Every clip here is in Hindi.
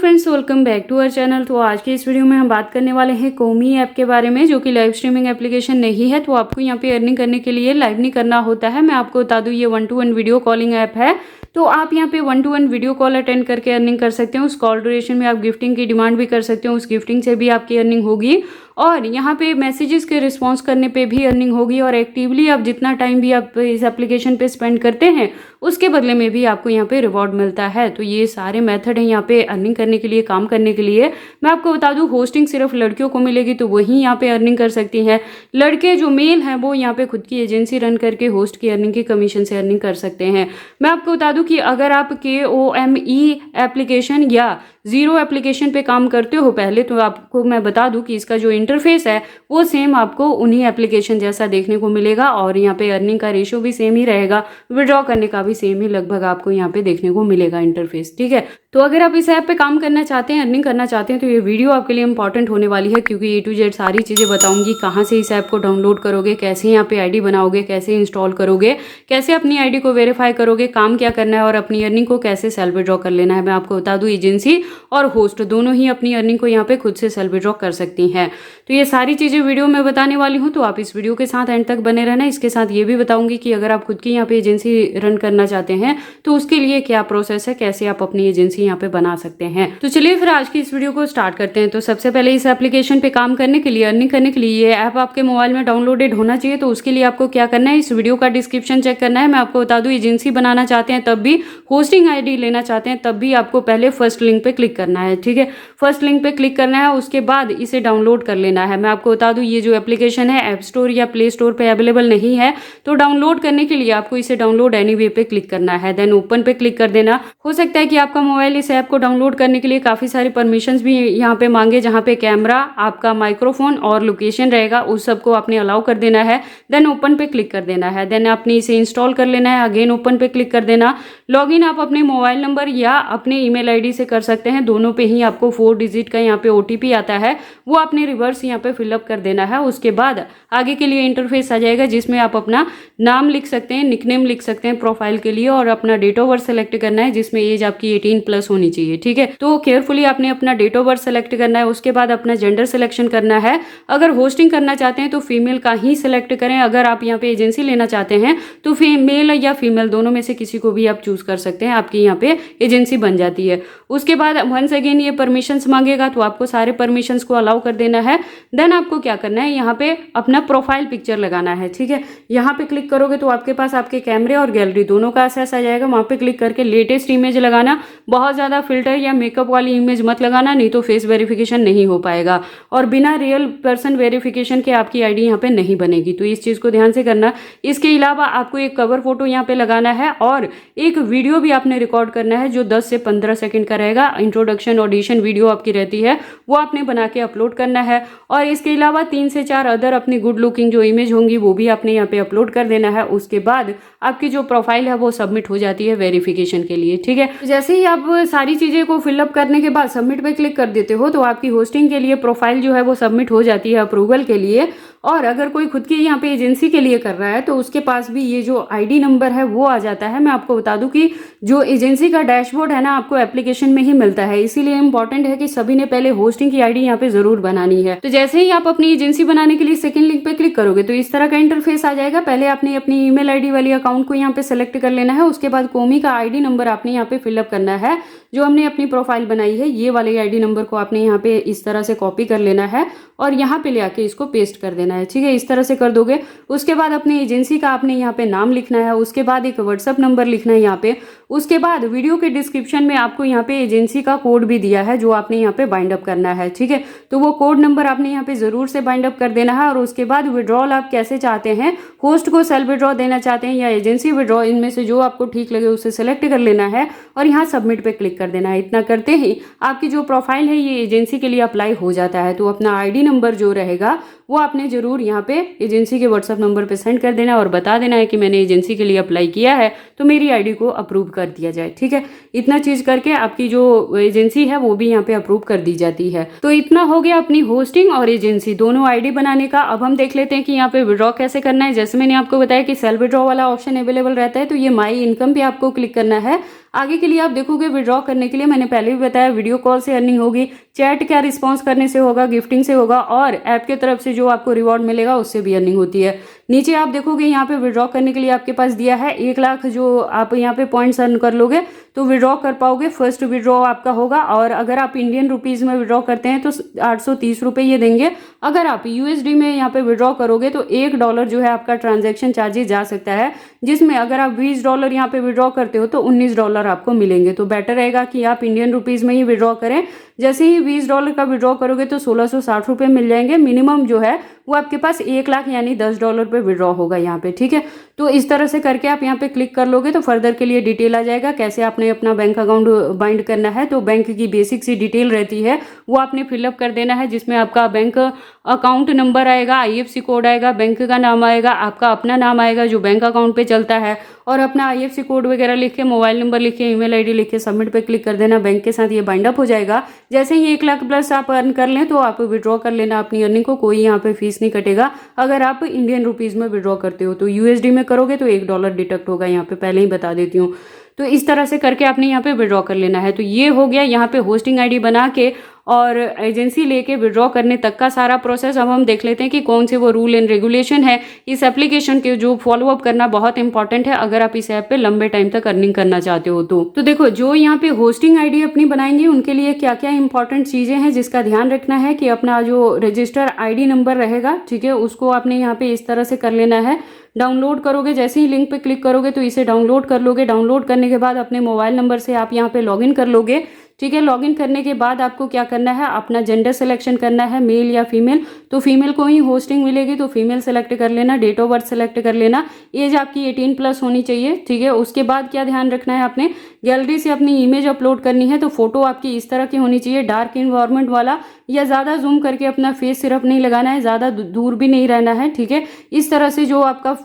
Friends, welcome back to our channel. तो आज के इस वीडियो में हम बात करने वाले हैं कोमी ऐप के बारे में, जो कि लाइव स्ट्रीमिंग एप्लीकेशन नहीं है। तो आपको यहाँ पे अर्निंग करने के लिए लाइव नहीं करना होता है। मैं आपको बता दूं, ये 1-to-1 वीडियो कॉलिंग ऐप है। तो आप यहाँ पे 1-to-1 वीडियो कॉल अटेंड करके अर्निंग कर सकते हो। उस कॉल ड्यूरेशन में आप गिफ्टिंग की डिमांड भी कर सकते हो, उस गिफ्टिंग से भी आपकी अर्निंग होगी। और यहाँ पे मैसेजेस के रिस्पॉन्स करने पे भी अर्निंग होगी। और एक्टिवली आप जितना टाइम भी आप इस एप्लीकेशन पे स्पेंड करते हैं, उसके बदले में भी आपको यहाँ पे रिवॉर्ड मिलता है। तो ये सारे मेथड हैं यहाँ पे अर्निंग करने के लिए, काम करने के लिए। मैं आपको बता दूं, होस्टिंग सिर्फ लड़कियों को मिलेगी, तो वही यहाँ पे अर्निंग कर सकती हैं। लड़के जो मेल हैं वो यहाँ पे खुद की एजेंसी रन करके होस्ट की अर्निंग की कमीशन से अर्निंग कर सकते हैं। मैं आपको बता दूं कि अगर आप KOME एप्लीकेशन या जीरो एप्लीकेशन पे काम करते हो पहले, तो आपको मैं बता दूं कि इसका जो इंटरफेस है वो सेम आपको उन्हीं एप्लीकेशन जैसा देखने को मिलेगा। और यहाँ पे अर्निंग का रेशियो भी सेम ही रहेगा, विड्रॉ करने का भी सेम ही लगभग आपको यहाँ पे देखने को मिलेगा इंटरफेस। ठीक है, तो अगर आप इस ऐप पे काम करना चाहते हैं, अर्निंग करना चाहते हैं, तो ये वीडियो आपके लिए इंपॉर्टेंट होने वाली है, क्योंकि A to Z सारी चीजें बताऊंगी। कहाँ से इस ऐप को डाउनलोड करोगे, कैसे यहाँ पे आईडी बनाओगे, कैसे इंस्टॉल करोगे, कैसे अपनी आईडी को वेरीफाई करोगे, काम क्या करना है, और अपनी अर्निंग को कैसे सेल्फ विड्रॉ कर लेना है। मैं आपको बता दूं, एजेंसी और होस्ट दोनों ही अपनी अर्निंग को यहाँ पे खुद से सेल्फ विड्रॉ कर सकती हैं। तो ये सारी चीजें वीडियो में बताने वाली हूँ, तो आप इस वीडियो के साथ एंड तक बने रहना। इसके साथ ये भी बताऊंगी कि अगर आप खुद की यहाँ पे एजेंसी रन करना चाहते हैं, तो उसके लिए क्या प्रोसेस है, कैसे आप अपनी एजेंसी यहाँ पे बना सकते हैं। तो चलिए फिर आज की इस वीडियो को स्टार्ट करते हैं। तो सबसे पहले इस एप्लीकेशन पे काम करने के लिए, अर्निंग करने के लिए ये ऐप आपके मोबाइल में डाउनलोडेड होना चाहिए। तो उसके लिए आपको क्या करना है, इस वीडियो का डिस्क्रिप्शन चेक करना है। मैं आपको बता दूं, एजेंसी बनाना चाहते हैं तब भी, होस्टिंग आईडी लेना चाहते हैं तब भी, आपको पहले फर्स्ट लिंक पे क्लिक करना है। ठीक है, फर्स्ट लिंक पे क्लिक करना है, उसके बाद इसे डाउनलोड कर लेना है। मैं आपको बता दूं, ये जो एप्लीकेशन है ऐप स्टोर या प्ले स्टोर पे अवेलेबल नहीं है। तो डाउनलोड करने के लिए आपको इसे डाउनलोड एनीवे पे क्लिक करना है, देन ओपन पे क्लिक कर देना। हो सकता है कि आपका मोबाइल इस ऐप को डाउनलोड करने के लिए काफी सारी परमिशंस भी यहाँ पे मांगे, जहाँ पे कैमरा, आपका माइक्रोफोन और लोकेशन रहेगा, उस सबको आपने अलाउ कर देना है। देन ओपन पे क्लिक कर देना है, देन आपने इसे इंस्टॉल कर लेना है। अगेन ओपन पे क्लिक कर देना। लॉगिन आप अपने मोबाइल नंबर या अपने ईमेल आईडी से कर सकते हैं, दोनों पे ही आपको 4 डिजिट का यहाँ पे OTP आता है, वो आपने रिवर्स यहाँ पे फिलअप कर देना है। उसके बाद आगे के लिए इंटरफेस आ जाएगा, जिसमें आप अपना नाम लिख सकते हैं, निकनेम लिख सकते हैं प्रोफाइल के लिए, और अपना डेट ऑफ बर्थ सेलेक्ट करना है, जिसमें एज आपकी 18+ होनी चाहिए। ठीक है, तो केयरफुली आपने अपना डेट ऑफ बर्थ सेलेक्ट करना है। उसके बाद अपना जेंडर सिलेक्शन करना है। अगर होस्टिंग करना चाहते हैं तो फीमेल का ही सिलेक्ट करें। अगर आप यहाँ पे एजेंसी लेना चाहते हैं तो मेल या फीमेल दोनों में से किसी को भी आप चूज कर सकते हैं, आपकी यहाँ पे एजेंसी बन जाती है। उसके बाद वंस अगेन ये परमिशंस मांगेगा, तो आपको सारे परमिशंस को अलाउ कर देना है। देन आपको क्या करना है, यहाँ पे अपना प्रोफाइल पिक्चर लगाना है। ठीक है, यहाँ पे क्लिक करोगे तो आपके पास आपके कैमरे और गैलरी दोनों का एक्सेस आ जाएगा। वहां पे क्लिक करके लेटेस्ट इमेज लगाना, बहुत ज्यादा फिल्टर या मेकअप वाली इमेज मत लगाना, नहीं तो फेस वेरिफिकेशन नहीं हो पाएगा, और बिना रियल पर्सन वेरिफिकेशन के आपकी आईडी यहाँ पे नहीं बनेगी। तो इस चीज को ध्यान से करना। इसके अलावा आपको एक कवर फोटो यहाँ पे लगाना है, और एक वीडियो भी आपने रिकॉर्ड करना है, जो 10 से 15 सेकंड का रहेगा। इंट्रोडक्शन ऑडिशन वीडियो आपकी रहती है, वो आपने बना के अपलोड करना है। और इसके अलावा 3 से 4 अदर अपनी गुड लुकिंग जो इमेज होंगी, वो भी आपने यहाँ पे अपलोड कर देना है। उसके बाद आपकी जो प्रोफाइल है वो सबमिट हो जाती है वेरिफिकेशन के लिए। ठीक है, जैसे ही आप सारी चीजें को फिलअप करने के बाद सबमिट पे क्लिक कर देते हो, तो आपकी होस्टिंग के लिए प्रोफाइल जो है वो सबमिट हो जाती है अप्रूवल के लिए। और अगर कोई खुद की यहाँ पे एजेंसी के लिए कर रहा है, तो उसके पास भी ये जो आईडी नंबर है वो आ जाता है। मैं आपको बता दूं कि जो एजेंसी का डैशबोर्ड है ना, आपको एप्लीकेशन में ही मिलता है, इसीलिए इंपॉर्टेंट है कि सभी ने पहले होस्टिंग की आईडी यहाँ पे जरूर बनानी है। तो जैसे ही आप अपनी एजेंसी बनाने के लिए सेकंड लिंक पे क्लिक करोगे, तो इस तरह का इंटरफेस आ जाएगा। पहले आपने अपनी ईमेल आईडी वाली अकाउंट को यहाँ पे सेलेक्ट कर लेना है। उसके बाद कोमी का आईडी नंबर आपने यहाँ पे फिलअप करना है, जो हमने अपनी प्रोफाइल बनाई है। ये वाले आईडी नंबर को आपने यहाँ पे इस तरह से कॉपी कर लेना है और यहाँ पे ले आके इसको पेस्ट कर देना है। ठीक है, इस तरह से कर दोगे। उसके बाद अपनी एजेंसी का आपने यहाँ पे नाम लिखना है। उसके बाद एक व्हाट्सएप नंबर लिखना है यहाँ पे। उसके बाद वीडियो के डिस्क्रिप्शन में आपको यहाँ पे एजेंसी का कोड भी दिया है, जो आपने यहाँ पे बाइंड अप करना है। ठीक है, तो वो कोड नंबर आपने यहाँ पे जरूर से बाइंड अप कर देना है। और उसके बाद विड्रॉल आप कैसे चाहते हैं, होस्ट को सेल्फ विड्रॉ देना चाहते हैं या एजेंसी विड्रॉ, इनमें से जो आपको ठीक लगे उसे सेलेक्ट कर लेना है और यहाँ सबमिट पे क्लिक कर देना है। इतना करते ही आपकी जो प्रोफाइल है ये एजेंसी के लिए अप्लाई हो जाता है। तो अपना आईडी नंबर जो रहेगा वो आपने जरूर यहाँ पे एजेंसी के व्हाट्सएप नंबर पे सेंड कर देना और बता देना है कि मैंने एजेंसी के लिए अप्लाई किया है, तो मेरी आईडी को अप्रूव कर दिया जाए। ठीक है, इतना चीज करके आपकी जो एजेंसी है वो भी यहाँ पे अप्रूव कर दी जाती है। तो इतना हो गया अपनी होस्टिंग और एजेंसी दोनों आईडी बनाने का। अब हम देख लेते हैं कि यहाँ पे विड्रॉ कैसे करना है। जैसे मैंने आपको बताया कि सेल्फ विड्रॉ वाला ऑप्शन अवेलेबल रहता है, तो ये माई इनकम पे आपको क्लिक करना है। आगे के लिए आप देखोगे विड्रॉ करने के लिए मैंने पहले भी बताया वीडियो कॉल से अर्निंग होगी, चैट क्या रिस्पॉन्स करने से होगा, गिफ्टिंग से होगा और ऐप के तरफ से जो आपको रिवॉर्ड मिलेगा उससे भी अर्निंग होती है। नीचे आप देखोगे यहाँ पे विड्रॉ करने के लिए आपके पास दिया है 1 लाख जो आप यहाँ पे पॉइंट्स अर्न कर लोगे तो विड्रॉ कर पाओगे। फर्स्ट विड्रॉ आपका होगा और अगर आप इंडियन रुपीज़ में विड्रॉ करते हैं तो 830 रुपये ये देंगे। अगर आप यूएसडी में यहाँ पे विड्रॉ करोगे तो $1 जो है आपका ट्रांजैक्शन चार्जेस जा सकता है, जिसमें अगर आप $20 यहाँ पे विड्रॉ करते हो तो $19 आपको मिलेंगे। तो बेटर रहेगा कि आप इंडियन रुपीज़ में ही विड्रॉ करें। जैसे ही $20 का विड्रॉ करोगे तो 1660 रुपये मिल जाएंगे। मिनिमम जो है वो आपके पास 1 लाख यानी $10 पे विड्रॉ होगा यहाँ पे, ठीक है। तो इस तरह से करके आप यहाँ पे क्लिक कर लोगे तो फर्दर के लिए डिटेल आ जाएगा कैसे आपने अपना बैंक अकाउंट बाइंड करना है। तो बैंक की बेसिक सी डिटेल रहती है वो आपने फिलअप कर देना है, जिसमें आपका बैंक अकाउंट नंबर आएगा, IFSC कोड आएगा, बैंक का नाम आएगा, आपका अपना नाम आएगा जो बैंक अकाउंट पे चलता है और अपना IFSC कोड वगैरह लिख के, मोबाइल नंबर लिख के, ईमेल ID लिख के सबमिट पे क्लिक कर देना। बैंक के साथ ये बाइंड अप हो जाएगा। जैसे ही 1 लाख प्लस आप अर्न कर लें तो आप विड्रॉ कर लेना अपनी अर्निंग को, कोई यहाँ पे फीस नहीं कटेगा। अगर आप इंडियन रुपीज़ में विड्रॉ करते हो तो USD में करोगे तो $1 डिडक्ट होगा, यहाँ पे पहले ही बता देती हूँ। तो इस तरह से करके आपने यहाँ पे विड्रॉ कर लेना है। तो ये हो गया यहाँ पे होस्टिंग ID बना के और एजेंसी लेके विड्रॉ करने तक का सारा प्रोसेस। अब हम देख लेते हैं कि कौन से वो रूल एंड रेगुलेशन है इस एप्लीकेशन के जो फॉलो अप करना बहुत इंपॉर्टेंट है अगर आप इस ऐप पे लंबे टाइम तक अर्निंग करना चाहते हो। तो देखो जो यहाँ पे होस्टिंग ID अपनी बनाएंगे उनके लिए क्या क्या इंपॉर्टेंट चीजें हैं जिसका ध्यान रखना है कि अपना जो रजिस्टर ID नंबर रहेगा, ठीक है, उसको आपने यहाँ पे इस तरह से कर लेना है। डाउनलोड करोगे, जैसे ही लिंक पे क्लिक करोगे तो इसे डाउनलोड कर लोगे। डाउनलोड करने के बाद अपने मोबाइल नंबर से आप यहाँ पे लॉगिन कर लोगे, ठीक है। लॉगिन करने के बाद आपको क्या करना है, अपना जेंडर सिलेक्शन करना है, मेल या फीमेल। तो फीमेल को ही होस्टिंग मिलेगी तो फीमेल सेलेक्ट कर लेना। डेट ऑफ बर्थ सेलेक्ट कर लेना। एज आपकी 18 प्लस होनी चाहिए, ठीक है। उसके बाद क्या ध्यान रखना है, आपने गैलरी से अपनी इमेज अपलोड करनी है तो फोटो आपकी इस तरह की होनी चाहिए, डार्क इन्वायरमेंट वाला, या ज़्यादा जूम करके अपना फेस सिर्फ नहीं लगाना है, ज़्यादा दूर भी नहीं रहना है, ठीक है। इस तरह से जो आपका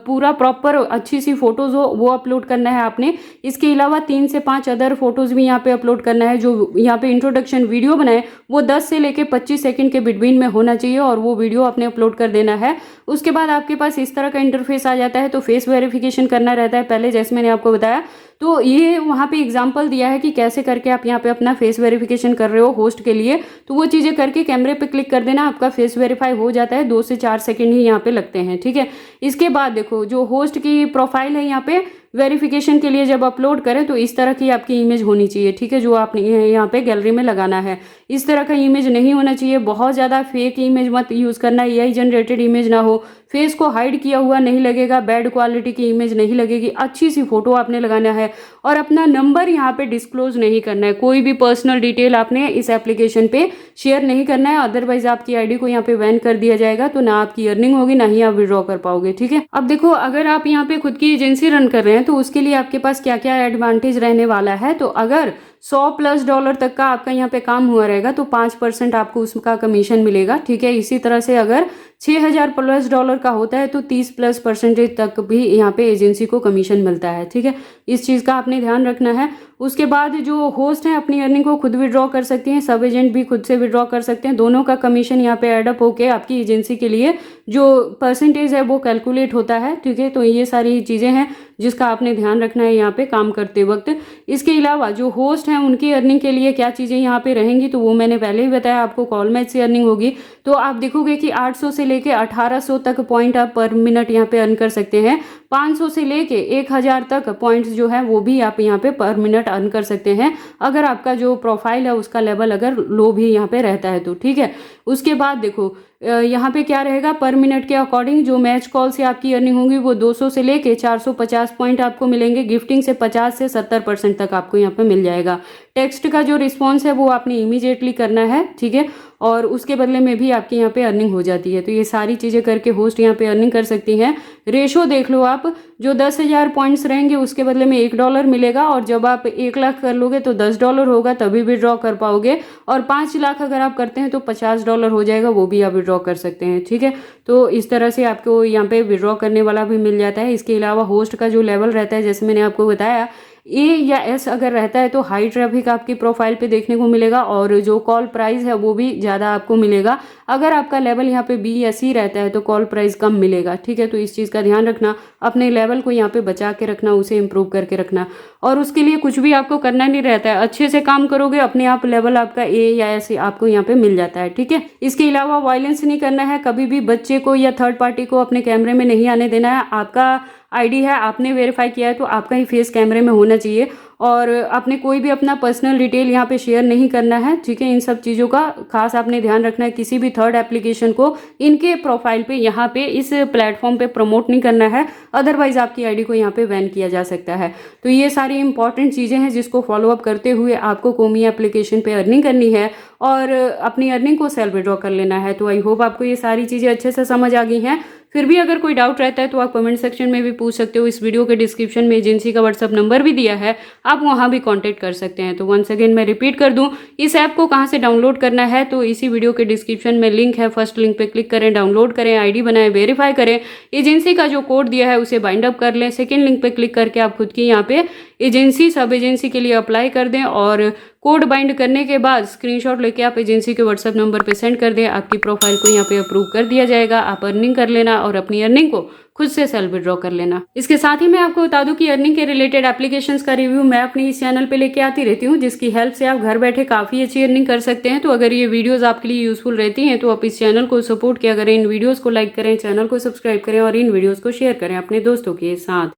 पूरा प्रॉपर अच्छी सी फोटोज हो वो अपलोड करना है आपने। इसके अलावा 3 से 5 अदर फोटोज भी यहाँ पे अपलोड करना है। जो यहाँ पे इंट्रोडक्शन वीडियो बनाए वो 10 से लेके 25 सेकंड के बिटवीन में होना चाहिए और वो वीडियो आपने अपलोड कर देना है। उसके बाद आपके पास इस तरह का इंटरफेस आ जाता है। तो फेस वेरिफिकेशन करना रहता है पहले, जैसे मैंने आपको बताया। तो ये वहाँ पे एग्जांपल दिया है कि कैसे करके आप यहाँ पे अपना फेस वेरिफिकेशन कर रहे हो होस्ट के लिए। तो वो चीज़ें करके कैमरे पे क्लिक कर देना, आपका फेस वेरीफाई हो जाता है। 2 से 4 सेकंड ही यहाँ पे लगते हैं, ठीक है। इसके बाद देखो जो होस्ट की प्रोफाइल है यहाँ पे वेरिफिकेशन के लिए जब अपलोड करें तो इस तरह की आपकी इमेज होनी चाहिए, ठीक है, जो आपने यहाँ पे गैलरी में लगाना है। इस तरह का इमेज नहीं होना चाहिए, बहुत ज़्यादा फेक इमेज मत यूज़ करना, AI जनरेटेड इमेज ना हो, फेस को हाइड किया हुआ नहीं लगेगा, बैड क्वालिटी की इमेज नहीं लगेगी, अच्छी सी फोटो आपने लगाना है और अपना नंबर यहाँ पे डिस्क्लोज नहीं करना है। कोई भी पर्सनल डिटेल आपने इस एप्लीकेशन पे शेयर नहीं करना है, अदरवाइज आपकी ID को यहाँ पे बैन कर दिया जाएगा। तो ना आपकी अर्निंग होगी ना ही आप विड्रॉ कर पाओगे, ठीक है। अब देखो अगर आप यहाँ पे खुद की एजेंसी रन कर रहे हैं तो उसके लिए आपके पास क्या क्या एडवांटेज रहने वाला है। तो अगर $100+ तक का आपका यहाँ पे काम हुआ रहेगा तो 5% आपको उसका कमीशन मिलेगा, ठीक है। इसी तरह से अगर $6000+ का होता है तो 30+% तक भी यहाँ पे एजेंसी को कमीशन मिलता है, ठीक है। इस चीज़ का आपने ध्यान रखना है। उसके बाद जो होस्ट है अपनी अर्निंग को खुद विड्रॉ कर सकती हैं, सब एजेंट भी खुद से विड्रॉ कर सकते हैं। दोनों का कमीशन यहाँ पे एडअप होके आपकी एजेंसी के लिए जो परसेंटेज है वो कैलकुलेट होता है, ठीक है। तो ये सारी चीज़ें हैं जिसका आपने ध्यान रखना है यहाँ पे काम करते वक्त। इसके अलावा जो होस्ट हैं उनकी अर्निंग के लिए क्या चीज़ें यहाँ पे रहेंगी तो वो मैंने पहले ही बताया, आपको कॉल मैच से अर्निंग होगी। तो आप देखोगे कि 800 से लेके 1800 तक पॉइंट आप पर मिनट यहाँ पे अर्न कर सकते हैं। 500 से लेके 1000 तक पॉइंट्स जो है वो भी आप यहाँ पे पर मिनट अर्न कर सकते हैं, अगर आपका जो प्रोफाइल है उसका लेवल अगर लो भी यहाँ पे रहता है तो, ठीक है। उसके बाद देखो यहाँ पे क्या रहेगा, पर मिनट के अकॉर्डिंग जो मैच कॉल से आपकी अर्निंग होगी वो 200 से लेके 450 पॉइंट आपको मिलेंगे। गिफ्टिंग से 50 से 70% तक आपको यहाँ पे मिल जाएगा। टेक्स्ट का जो रिस्पॉन्स है वो आपने इमीडिएटली करना है, ठीक है, और उसके बदले में भी आपकी यहाँ पे अर्निंग हो जाती है। तो ये सारी चीज़ें करके होस्ट यहाँ पे अर्निंग कर सकती हैं। रेशो देख लो आप, जो 10,000 पॉइंट्स रहेंगे उसके बदले में $1 मिलेगा और जब आप 1 लाख कर लोगे तो $10 होगा, तभी विड्रॉ कर पाओगे। और 5 लाख अगर आप करते हैं तो $50 हो जाएगा, वो भी आप विड्रॉ कर सकते हैं, ठीक है। तो इस तरह से आपको यहाँ पे विड्रॉ करने वाला भी मिल जाता है। इसके अलावा होस्ट का जो लेवल रहता है जैसे मैंने आपको बताया, ए या एस अगर रहता है तो हाई ट्रैफिक आपकी प्रोफाइल पे देखने को मिलेगा और जो कॉल प्राइस है वो भी ज़्यादा आपको मिलेगा। अगर आपका लेवल यहाँ पे बी या सी रहता है तो कॉल प्राइस कम मिलेगा, ठीक है। तो इस चीज़ का ध्यान रखना, अपने लेवल को यहाँ पे बचा के रखना, उसे इम्प्रूव करके रखना। और उसके लिए कुछ भी आपको करना नहीं रहता है, अच्छे से काम करोगे अपने आप लेवल आपका ए या एस आपको यहाँ पे मिल जाता है, ठीक है। इसके अलावा वायलेंस नहीं करना है, कभी भी बच्चे को या थर्ड पार्टी को अपने कैमरे में नहीं आने देना है। आपका आईडी है, आपने वेरीफाई किया है तो आपका ही फेस कैमरे में होना चाहिए। और आपने कोई भी अपना पर्सनल डिटेल यहाँ पे शेयर नहीं करना है, ठीक है। इन सब चीज़ों का खास आपने ध्यान रखना है। किसी भी थर्ड एप्लीकेशन को इनके प्रोफाइल पे यहाँ पे इस प्लेटफॉर्म पे प्रमोट नहीं करना है, अदरवाइज आपकी आईडी को यहाँ पे बैन किया जा सकता है। तो ये सारी इंपॉर्टेंट चीज़ें हैं जिसको फॉलोअप करते हुए आपको कोमी एप्लीकेशन पे अर्निंग करनी है और अपनी अर्निंग को सेल्फ विड्रॉ कर लेना है। तो आई होप आपको ये सारी चीज़ें अच्छे से समझ आ गई हैं। फिर भी अगर कोई डाउट रहता है तो आप कमेंट सेक्शन में भी पूछ सकते हो। इस वीडियो के डिस्क्रिप्शन में एजेंसी का व्हाट्सअप नंबर भी दिया है, आप वहां भी कांटेक्ट कर सकते हैं। तो वंस अगेन मैं रिपीट कर दूं, इस ऐप को कहां से डाउनलोड करना है तो इसी वीडियो के डिस्क्रिप्शन में लिंक है, फर्स्ट लिंक पे क्लिक करें, डाउनलोड करें, आईडी बनाएं, वेरीफाई करें, एजेंसी का जो कोड दिया है उसे बाइंड अप कर लें। सेकेंड लिंक पे क्लिक करके आप खुद की यहाँ पे एजेंसी सब एजेंसी के लिए अप्लाई कर दें और कोड बाइंड करने के बाद स्क्रीनशॉट लेके आप एजेंसी के व्हाट्सएप नंबर पे सेंड कर दें। आपकी प्रोफाइल को यहाँ पे अप्रूव कर दिया जाएगा। आप अर्निंग कर लेना और अपनी अर्निंग को खुद से सेल्फ विड्रॉ कर लेना। इसके साथ ही मैं आपको बता दूं कि अर्निंग के रिलेटेड एप्लीकेशंस का रिव्यू मैं अपनी इस चैनल पे लेके आती रहती हूँ, जिसकी हेल्प से आप घर बैठे काफ़ी अच्छी अर्निंग कर सकते हैं। तो अगर ये वीडियोज़ आपके लिए यूजफुल रहती हैं तो आप इस चैनल को सपोर्ट किया करें, इन वीडियोज़ को लाइक करें, चैनल को सब्सक्राइब करें और इन वीडियोज़ को शेयर करें अपने दोस्तों के साथ।